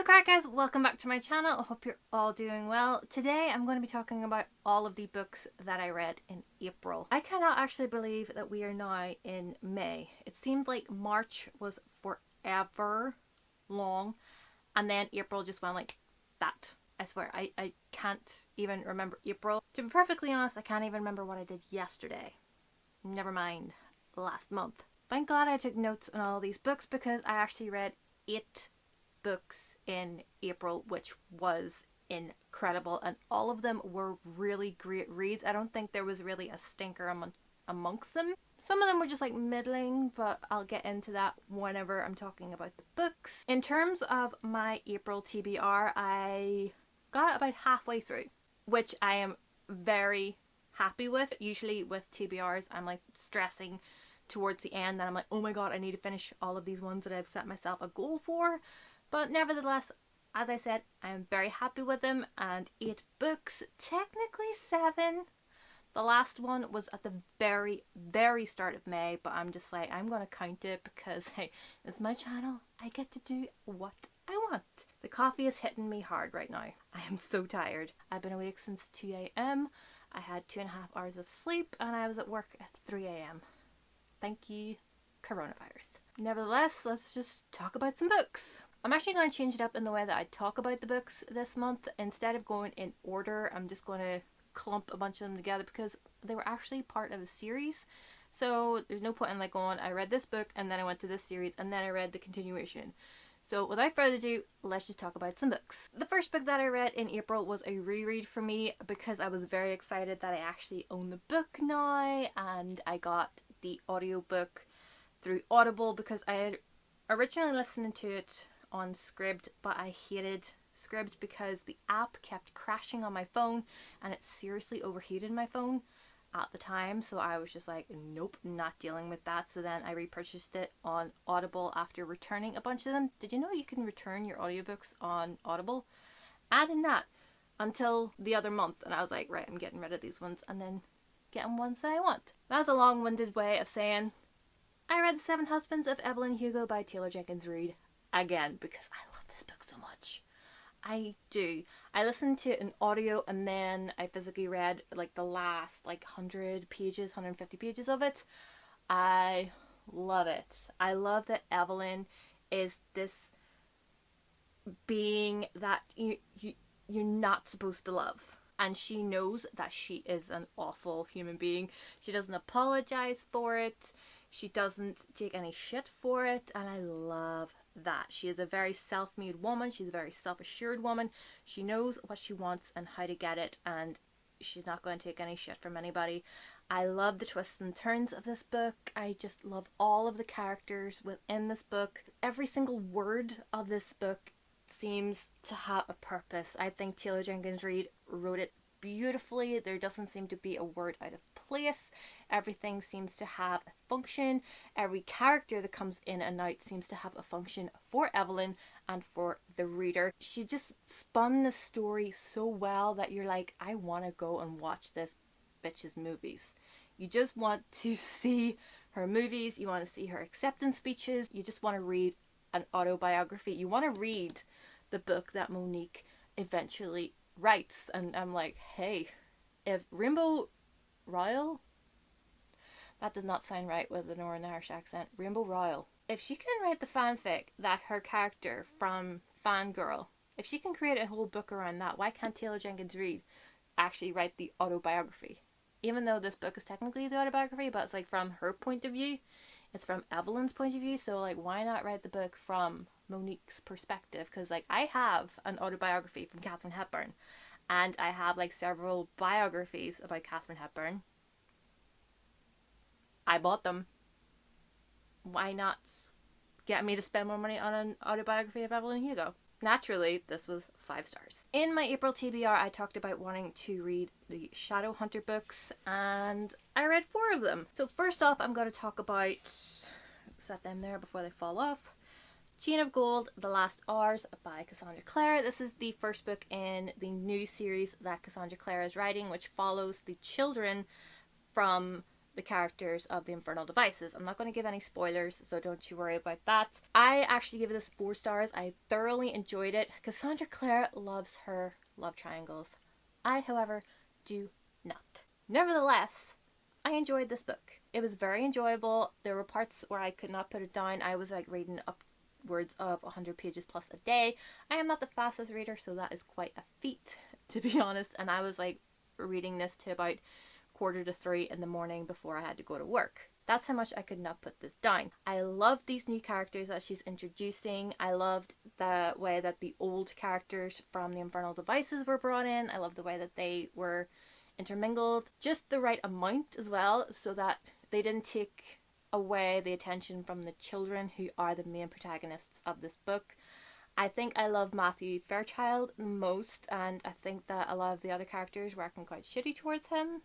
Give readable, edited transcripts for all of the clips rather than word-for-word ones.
crack, guys? Welcome back to my channel. I hope you're all doing well. Today I'm going to be talking about all of the books that I read in April. I cannot actually believe that we are now in May. It seemed like March was forever long and then April just went like that. I swear, I can't even remember April. To be perfectly honest, I can't even remember what I did yesterday. Never mind last month. Thank God I took notes on all these books because I actually read 8 books in April, which was incredible, and all of them were really great reads. I don't think there was really a stinker amongst them. Some of them were just like middling, but I'll get into that whenever I'm talking about the books. In terms of my April TBR, I got about halfway through, which I am very happy with. Usually with TBRs, I'm like stressing towards the end, and I'm like, oh my god, I need to finish all of these ones that I've set myself a goal for. But nevertheless, as I said, I'm very happy with them, and 8 books, technically 7. The last one was at the very, very start of May, but I'm just like, I'm going to count it because, hey, it's my channel. I get to do what I want. The coffee is hitting me hard right now. I am so tired. I've been awake since 2 a.m. I had 2.5 hours of sleep, and I was at work at 3 a.m. Thank you, coronavirus. Nevertheless, let's just talk about some books. I'm actually going to change it up in the way that I talk about the books this month. Instead of going in order, I'm just going to clump a bunch of them together because they were actually part of a series. So there's no point in like going, I read this book and then I went to this series and then I read the continuation. So without further ado, let's just talk about some books. The first book that I read in April was a reread for me because I was very excited that I actually own the book now, and I got the audiobook through Audible because I had originally listened to it on Scribd, but I hated Scribd because the app kept crashing on my phone and it seriously overheated my phone at the time, so I was just like, nope, not dealing with that. So then I repurchased it on Audible after returning a bunch of them. Did you know you can return your audiobooks on Audible? I did not until the other month, and I was like, right, I'm getting rid of these ones and then getting ones that I want. That was a long-winded way of saying I read The 7 Husbands of Evelyn Hugo by Taylor Jenkins Reid again because I love this book so much. I do. I listened to an audio and then I physically read like the last like 100 pages, 150 pages of it. I love it. I love that Evelyn is this being that you're not supposed to love. And she knows that she is an awful human being. She doesn't apologize for it. She doesn't take any shit for it. And I love that. She is a very self-made woman. She's a very self-assured woman. She knows what she wants and how to get it, and she's not going to take any shit from anybody. I love the twists and turns of this book. I just love all of the characters within this book. Every single word of this book seems to have a purpose. I think Taylor Jenkins Reid wrote it beautifully. There doesn't seem to be a word out of place. Everything seems to have a function. Every character that comes in and out seems to have a function for Evelyn and for the reader. She just spun the story so well that you're like, I want to go and watch this bitch's movies. You just want to see her movies. You want to see her acceptance speeches. You just want to read an autobiography. You want to read the book that Monique eventually writes. And I'm like, hey, if Rainbow Royal, that does not sound right with a Northern Irish accent, Rainbow Royal, if she can write the fanfic that her character from Fangirl, if she can create a whole book around that, why can't Taylor Jenkins Reid actually write the autobiography? Even though this book is technically the autobiography, but it's like from her point of view, it's from Evelyn's point of view, so like why not write the book from Monique's perspective? Because like I have an autobiography from Katharine Hepburn, and I have like several biographies about Katharine Hepburn. I bought them. Why not get me to spend more money on an autobiography of Evelyn Hugo? Naturally, this was 5 stars. In my April TBR, I talked about wanting to read the Shadowhunter books, and I read 4 of them. So first off, I'm going to talk about, set them there before they fall off, Chain of Gold, The Last Hours by Cassandra Clare. This is the first book in the new series that Cassandra Clare is writing, which follows the children from the characters of the Infernal Devices. I'm not going to give any spoilers, so don't you worry about that. I actually give this 4 stars. I thoroughly enjoyed it. Cassandra Clare loves her love triangles. I, however, do not. Nevertheless, I enjoyed this book. It was very enjoyable. There were parts where I could not put it down. I was like reading upwards of 100 pages plus a day. I am not the fastest reader, so that is quite a feat, to be honest. And I was like reading this to about 2:45 in the morning before I had to go to work. That's how much I could not put this down. I love these new characters that she's introducing. I loved the way that the old characters from the Infernal Devices were brought in. I love the way that they were intermingled. Just the right amount as well, so that they didn't take away the attention from the children who are the main protagonists of this book. I think I love Matthew Fairchild the most, and I think that a lot of the other characters were acting quite shitty towards him.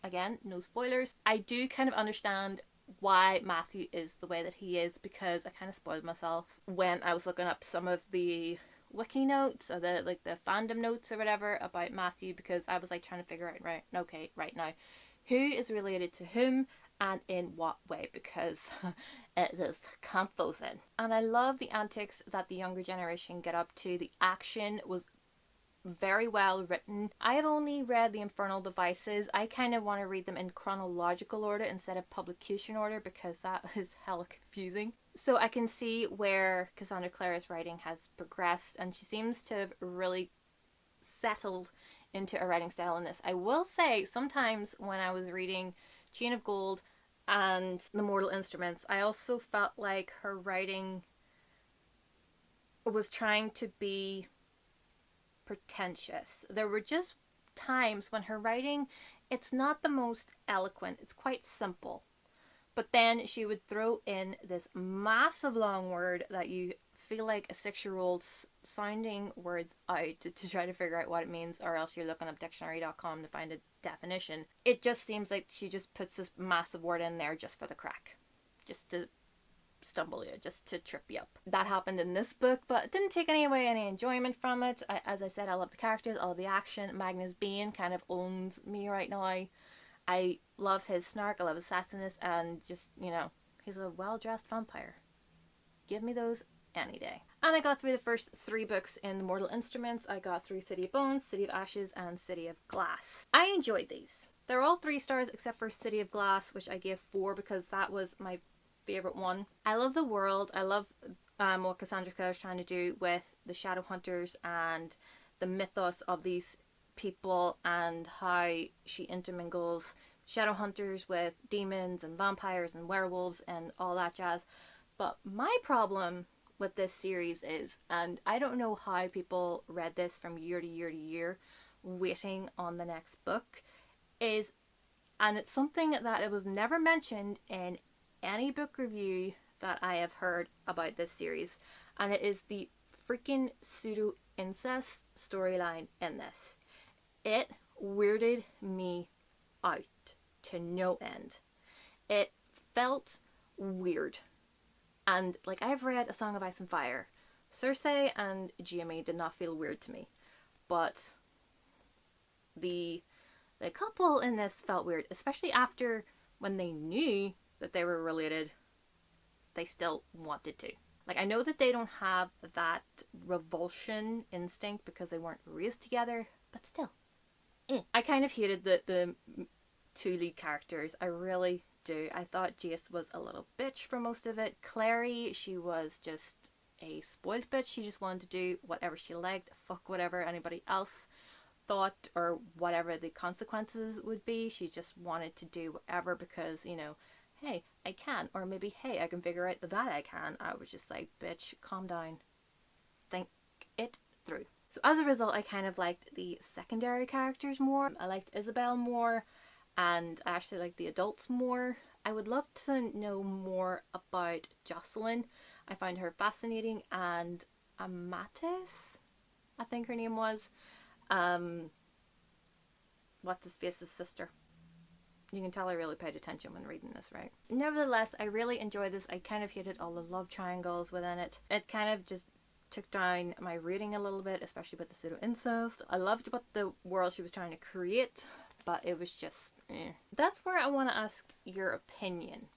Again, no spoilers. I do kind of understand why Matthew is the way that he is, because I kind of spoiled myself when I was looking up some of the wiki notes or the fandom notes or whatever about Matthew, because I was like trying to figure out right now who is related to whom and in what way, because it is confusing. And I love the antics that the younger generation get up to. The action was very well written. I have only read the Infernal Devices. I kind of want to read them in chronological order instead of publication order, because that is hella confusing. So I can see where Cassandra Clare's writing has progressed, and she seems to have really settled into a writing style in this. I will say, sometimes when I was reading Chain of Gold and The Mortal Instruments, I also felt like her writing was trying to be pretentious. There were just times when her writing, it's not the most eloquent, it's quite simple. But then she would throw in this massive long word that you feel like a 6-year-old sounding words out to try to figure out what it means, or else you're looking up dictionary.com to find a definition. It just seems like she just puts this massive word in there just for the crack, just to stumble you, just to trip you up. That happened in this book, but it didn't take any enjoyment from it. As I said, I love the characters, I love the action. Magnus Bane kind of owns me right now. I love his snark, I love his sassiness, and just, you know, he's a well-dressed vampire. Give me those any day. And I got through the first 3 books in the Mortal Instruments. I got through City of Bones, City of Ashes, and City of Glass. I enjoyed these. They're all 3 stars except for City of Glass, which I gave 4 because that was my favorite one. I love the world. I love what Cassandra Clare is trying to do with the shadow hunters and the mythos of these people, and how she intermingles shadow hunters with demons and vampires and werewolves and all that jazz. But my problem with this series is, and I don't know how people read this from year to year to year waiting on the next book, is, and it's something that it was never mentioned in any book review that I have heard about this series, and it is the freaking pseudo incest storyline in this. It weirded me out to no end. It felt weird. And like, I've read A Song of Ice and Fire. Cersei and Jaime did not feel weird to me, but the couple in this felt weird, especially after when they knew that they were related, they still wanted to. Like, I know that they don't have that revulsion instinct because they weren't raised together, but still. I kind of hated the 2 lead characters. I really do. I thought Jace was a little bitch for most of it. Clary, she was just a spoiled bitch. She just wanted to do whatever she liked, fuck whatever anybody else thought or whatever the consequences would be. She just wanted to do whatever because, you know, hey, I can, or maybe, hey, I can figure out that I can. I was just like, bitch, calm down. Think it through. So as a result, I kind of liked the secondary characters more. I liked Isabel more, and I actually liked the adults more. I would love to know more about Jocelyn. I found her fascinating, and Amatis, I think her name was. What's his face's sister? You can tell I really paid attention when reading this, right? Nevertheless, I really enjoyed this. I kind of hated all the love triangles within it. It kind of just took down my rating a little bit, especially with the pseudo incest. I loved what the world she was trying to create, but it was just That's where I want to ask your opinion.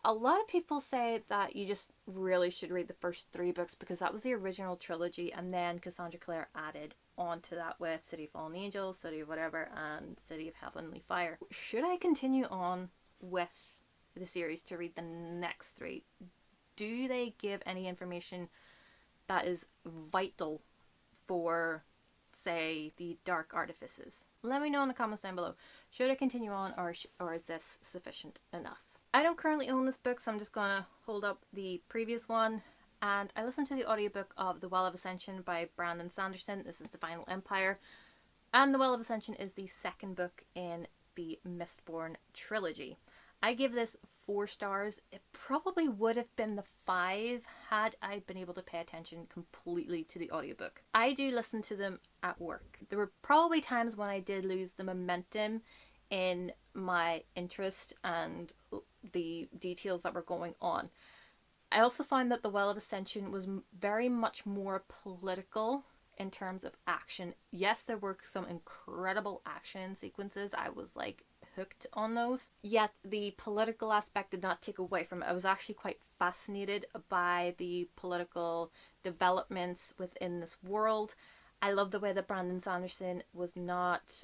A lot of people say that you just really should read the first 3 books because that was the original trilogy, and then Cassandra Clare added onto that with City of Fallen Angels, City of whatever, and City of Heavenly Fire. Should I continue on with the series to read the next 3? Do they give any information that is vital for, say, the Dark Artifices? Let me know in the comments down below. Should I continue on, or is this sufficient enough? I don't currently own this book, so I'm just going to hold up the previous one. And I listened to the audiobook of The Well of Ascension by Brandon Sanderson. This is the Final Empire. And The Well of Ascension is the second book in the Mistborn trilogy. I give this 4 stars. It probably would have been the 5 had I been able to pay attention completely to the audiobook. I do listen to them at work. There were probably times when I did lose the momentum in my interest and the details that were going on. I also found that The Well of Ascension was very much more political in terms of action. Yes, there were some incredible action sequences. I was like hooked on those. Yet the political aspect did not take away from it. I was actually quite fascinated by the political developments within this world. I love the way that Brandon Sanderson was not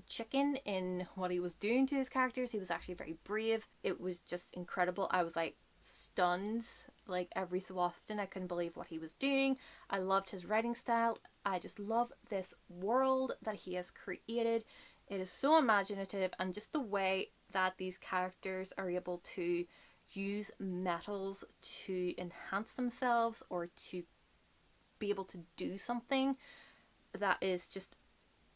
chicken in what he was doing to his characters. He was actually very brave. It was just incredible. I was like stunned like every so often. I couldn't believe what he was doing. I loved his writing style. I just love this world that he has created. It is so imaginative, and just the way that these characters are able to use metals to enhance themselves or to be able to do something that is just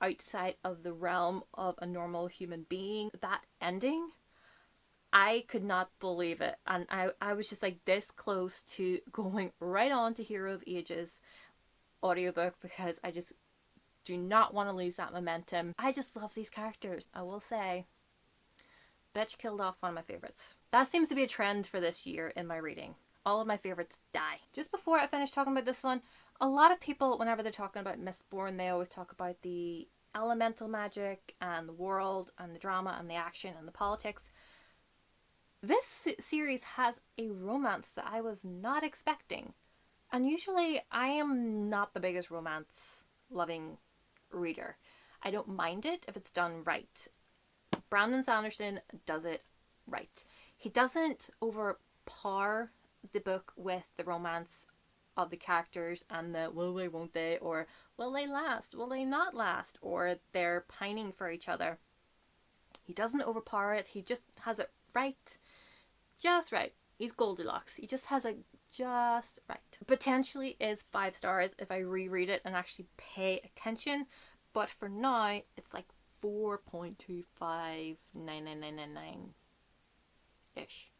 outside of the realm of a normal human being. That ending, I could not believe it, and I was just like this close to going right on to Hero of Ages audiobook because I just do not want to lose that momentum. I just love these characters, I will say. Bitch killed off one of my favorites. That seems to be a trend for this year in my reading. All of my favorites die. Just before I finish talking about this one, a lot of people, whenever they're talking about Mistborn, they always talk about the elemental magic and the world and the drama and the action and the politics. This series has a romance that I was not expecting. And usually I am not the biggest romance loving reader. I don't mind it if it's done right. Brandon Sanderson does it right. He doesn't overpower the book with the romance of the characters and the will they, won't they, or will they last, will they not last, or they're pining for each other. He doesn't overpower it. He just has it right. Just right. He's Goldilocks. He just has it just right. Potentially is 5 stars if I reread it and actually pay attention, but for now it's like 4.259999 ish.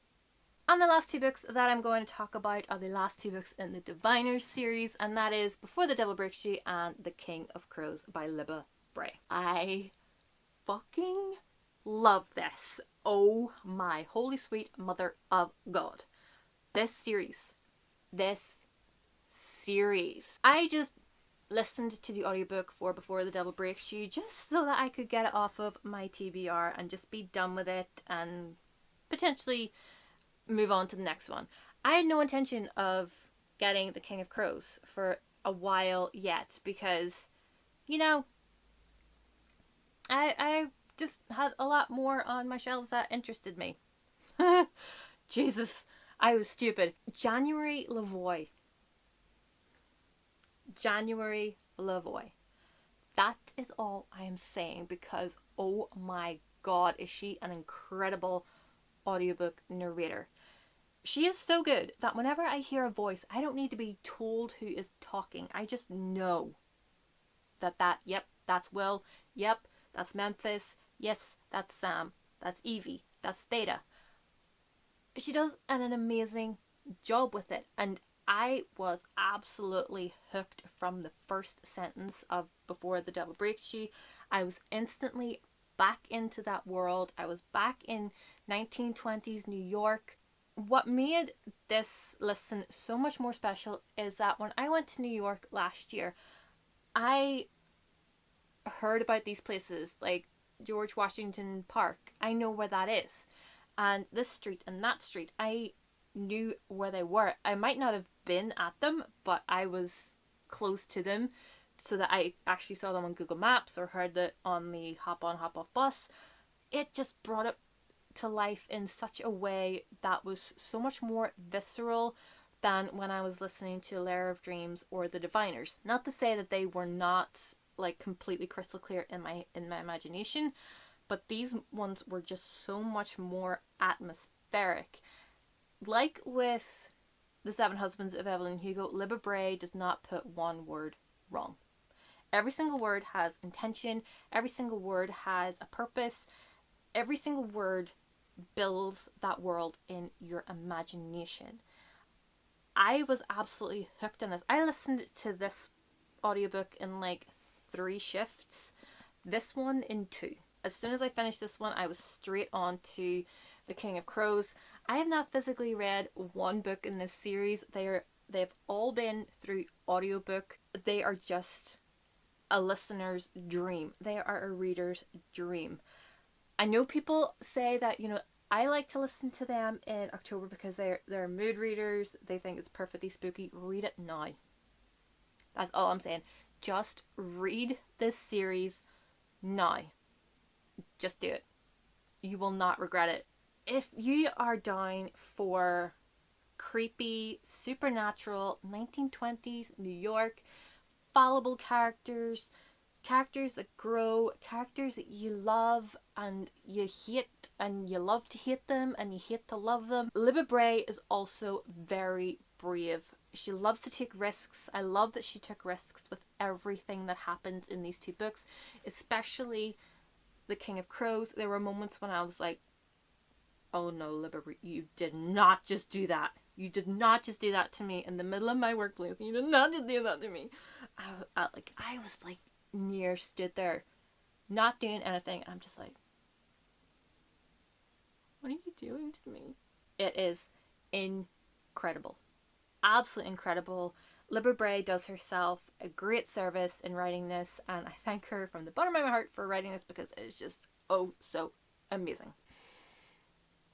And the last 2 books that I'm going to talk about are the last 2 books in the Diviners series, and that is Before the Devil Breaks You and The King of Crows by Libba Bray. I fucking love this. Oh my holy sweet mother of God. This series. I just listened to the audiobook for Before the Devil Breaks You just so that I could get it off of my TBR and just be done with it and potentially move on to the next one. I had no intention of getting The King of Crows for a while yet because, you know, I just had a lot more on my shelves that interested me. Jesus, I was stupid. January Lavoie. That is all I am saying because, oh my God, is she an incredible audiobook narrator. She is so good that whenever I hear a voice, I don't need to be told who is talking. I just know yep, that's Will. Yep, that's Memphis. Yes, that's Sam. That's Evie. That's Theta. She does an amazing job with it, and I was absolutely hooked from the first sentence of Before the Devil Breaks You. I was instantly back into that world. I was back in 1920s New York. What made this listen so much more special is that when I went to New York last year, I heard about these places like George Washington Park. I know where that is. And this street and that street, I knew where they were. I might not have been at them, but I was close to them so that I actually saw them on Google Maps or heard it on the hop on hop off bus. It just brought it to life in such a way that was so much more visceral than when I was listening to Lair of Dreams or The Diviners. Not to say that they were not like completely crystal clear in my imagination, but these ones were just so much more atmospheric. Like with The Seven Husbands of Evelyn Hugo, Libba Bray does not put one word wrong. Every single word has intention, every single word has a purpose, every single word builds that world in your imagination. I was absolutely hooked on this. I listened to this audiobook in like 3 shifts, this one in 2. As soon as I finished this one, I was straight on to The King of Crows. I have not physically read one book in this series. They've all been through audiobook. They are just a listener's dream. They are a reader's dream. I know people say that, you know, I like to listen to them in October because they're mood readers. They think it's perfectly spooky. Read it now. That's all I'm saying. Just read this series now. Just do it. You will not regret it. If you are down for creepy, supernatural, 1920s New York, fallible characters that grow, characters that you love and you hate, and you love to hate them and you hate to love them. Libba Bray is also very brave. She loves to take risks. I love that she took risks with everything that happens in these 2 books, especially The King of Crows. There were moments when I was like, oh no, Libba, you did not just do that. You did not just do that to me in the middle of my workplace. You did not just do that to me. I was like near stood there, not doing anything. I'm just like, what are you doing to me? It is incredible. Absolutely incredible. Libba Bray does herself a great service in writing this, and I thank her from the bottom of my heart for writing this because it is just oh so amazing.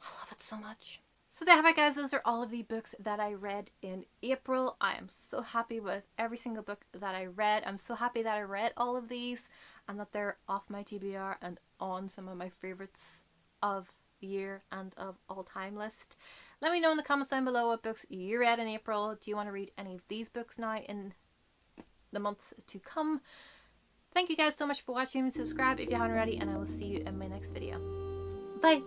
I love it so much. So there you have it, guys. Those are all of the books that I read in April. I am so happy with every single book that I read. I'm so happy that I read all of these and that they're off my TBR and on some of my favorites of the year and of all time list. Let me know in the comments down below what books you read in April. Do you want to read any of these books now in the months to come? Thank you guys so much for watching. Subscribe if you haven't already, and I will see you in my next video. Bye!